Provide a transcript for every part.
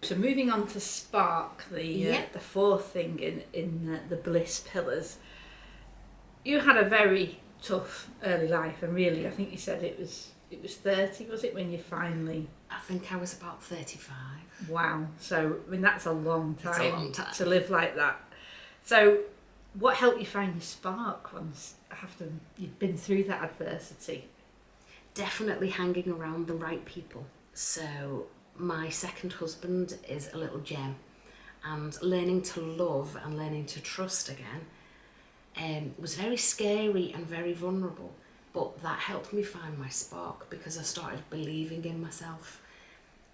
So moving on to spark, the fourth thing in the Bliss pillars. You had a very tough early life, and really, I think you said it was 30, was it, when you finally? I think I was about 35. Wow. So I mean, that's a long time, It's a long time to live like that. So, what helped you find your spark once after you'd been through that adversity? Definitely hanging around the right people. So my second husband is a little gem, and learning to love and learning to trust again was very scary and very vulnerable, but that helped me find my spark because I started believing in myself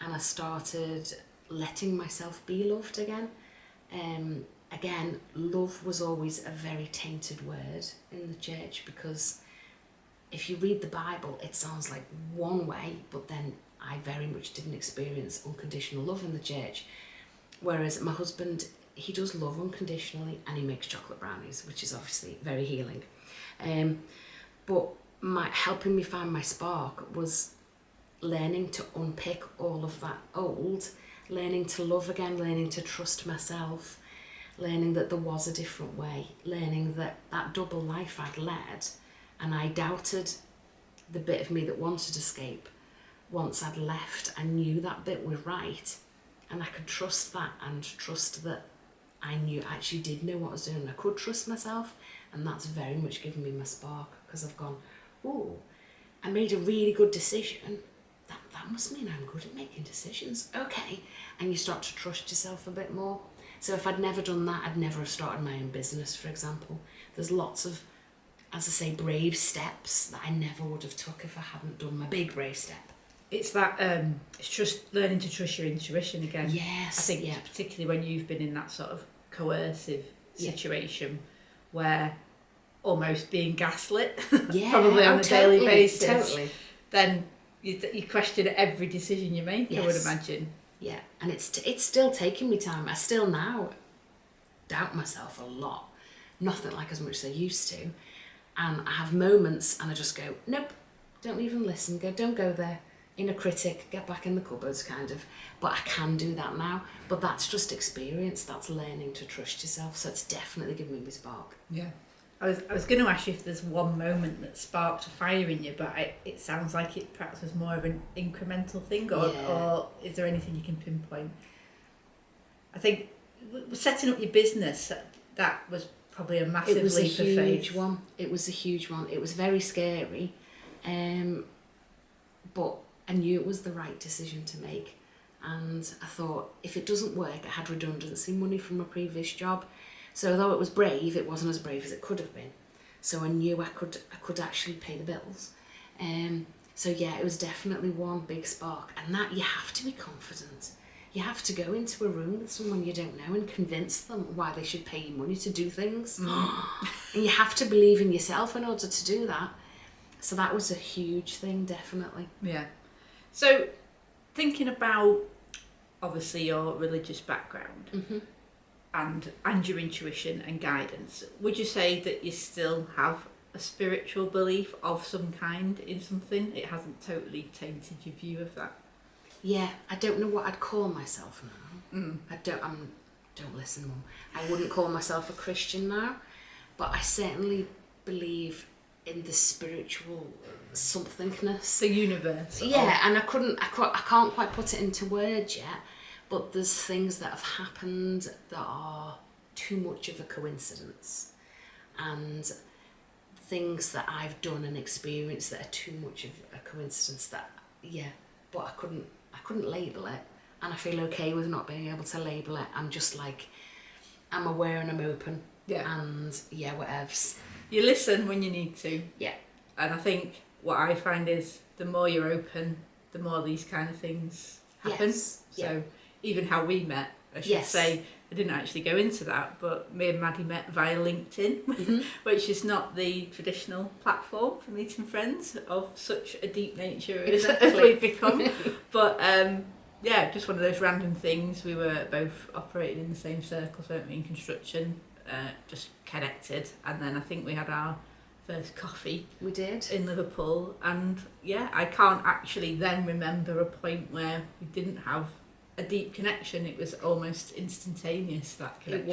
and I started letting myself be loved again. Again, love was always a very tainted word in the church because if you read the Bible, it sounds like one way, but then I very much didn't experience unconditional love in the church. Whereas my husband, he does love unconditionally and he makes chocolate brownies, which is obviously very healing. But helping me find my spark was learning to unpick all of that old, learning to love again, learning to trust myself, learning that there was a different way, learning that that double life I'd led and I doubted the bit of me that wanted to escape. Once I'd left, I knew that bit was right and I could trust that and trust that I actually did know what I was doing. I could trust myself, and that's very much given me my spark because I've gone, oh, I made a really good decision. That must mean I'm good at making decisions. Okay. And you start to trust yourself a bit more. So if I'd never done that, I'd never have started my own business, for example. There's lots of, as I say, brave steps that I never would have took if I hadn't done my big brave step. It's that, it's just learning to trust your intuition again. Yes. I think particularly when you've been in that sort of coercive situation where almost being gaslit, probably on a daily basis, totally. then you question every decision you make, I would imagine. Yeah, and it's still taking me time. I still now doubt myself a lot. Nothing like as much as I used to. And I have moments and I just go, nope, don't even listen, don't go there. Inner critic, get back in the cupboards, kind of. But I can do that now. But that's just experience. That's learning to trust yourself. So it's definitely given me my spark. Yeah. I was going to ask you if there's one moment that sparked a fire in you, but it sounds like it perhaps was more of an incremental thing, or is there anything you can pinpoint? I think setting up your business, that was probably a massive leap of faith. It was a huge one. It was a huge one. It was very scary, but I knew it was the right decision to make. And I thought, if it doesn't work, I had redundancy money from my previous job. So although it was brave, it wasn't as brave as it could have been. So I knew I could actually pay the bills. So yeah, it was definitely one big spark. And that you have to be confident. You have to go into a room with someone you don't know and convince them why they should pay you money to do things. And you have to believe in yourself in order to do that. So that was a huge thing, definitely. Yeah. So thinking about, obviously, your religious background, and your intuition and guidance, would you say that you still have a spiritual belief of some kind in something? It hasn't totally tainted your view of that? Yeah, I don't know what I'd call myself now. Don't listen, Mum. I wouldn't call myself a Christian now, but I certainly believe in the spiritual somethingness. The universe. Yeah, and I can't quite put it into words yet, but there's things that have happened that are too much of a coincidence, and things that I've done and experienced that are too much of a coincidence but I couldn't label it, and I feel okay with not being able to label it. I'm just like, I'm aware and I'm open. Yeah. And whatevs. You listen when you need to. Yeah. And I think what I find is the more you're open, the more these kind of things happen. Yes. So even how we met, I should say, I didn't actually go into that, but me and Maddy met via LinkedIn, which is not the traditional platform for meeting friends of such a deep nature as we've become. But just one of those random things. We were both operating in the same circles, weren't we, in construction, just connected. And then I think we had our first coffee. We did. In Liverpool. And I can't actually then remember a point where we didn't have a deep connection. It was almost instantaneous, that connection.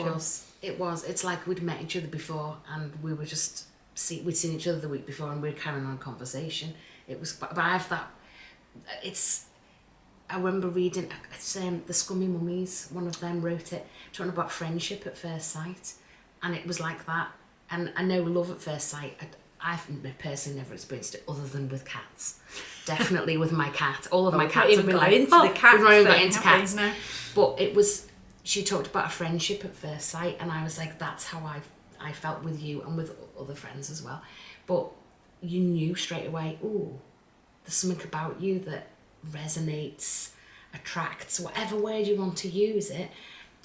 It was. It's like we'd met each other before and we were just, we'd seen each other the week before and we were carrying on a conversation. It was, but I have that, I remember reading, the Scummy Mummies, one of them wrote it, talking about friendship at first sight. And it was like that. And I know love at first sight, I've personally never experienced it other than with cats. Definitely with my cat. All of my cats have been like, the cats. We've not even got into cats. No. But it was, she talked about a friendship at first sight, and I was like, that's how I felt with you and with other friends as well. But you knew straight away, ooh, there's something about you that resonates, attracts, whatever word you want to use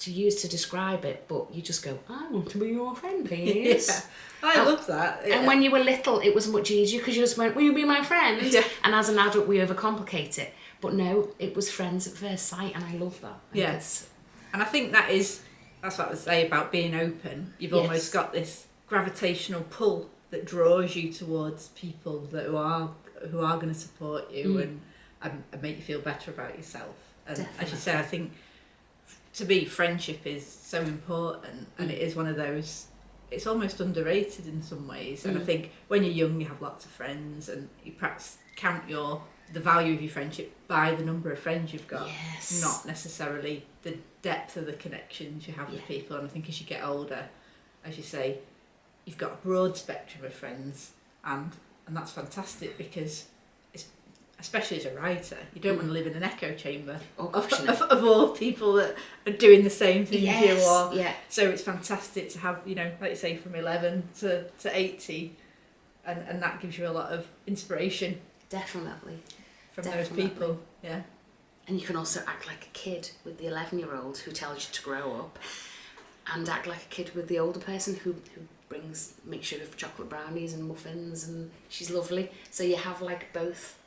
to describe it, but you just go, I want to be your friend, please. Yeah. I love that. Yeah. And when you were little, it was much easier because you just went, will you be my friend? Yeah. And as an adult, we overcomplicate it. But no, it was friends at first sight, and I love that. Yes. And I think that's what I would say about being open. You've almost got this gravitational pull that draws you towards people that who are going to support you and make you feel better about yourself. And Definitely. as you said, I think to me, friendship is so important, and it is one of those, it's almost underrated in some ways. And I think when you're young, you have lots of friends, and you perhaps count the value of your friendship by the number of friends you've got, not necessarily the depth of the connections you have with people. And I think as you get older, as you say, you've got a broad spectrum of friends, and that's fantastic, because especially as a writer, you don't want to live in an echo chamber of all people that are doing the same thing as you. So it's fantastic to have, like you say, from 11 to 80, and that gives you a lot of inspiration. Definitely. From those people, And you can also act like a kid with the 11-year-old who tells you to grow up, and act like a kid with the older person who makes sugar for chocolate brownies and muffins, and she's lovely. So you have like both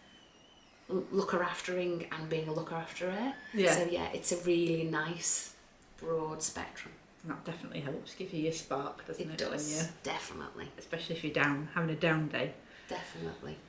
looker aftering and being a looker afterer. So it's a really nice broad spectrum. And that definitely helps give you your spark, doesn't it? It does, definitely. Especially if you're down, having a down day. Definitely.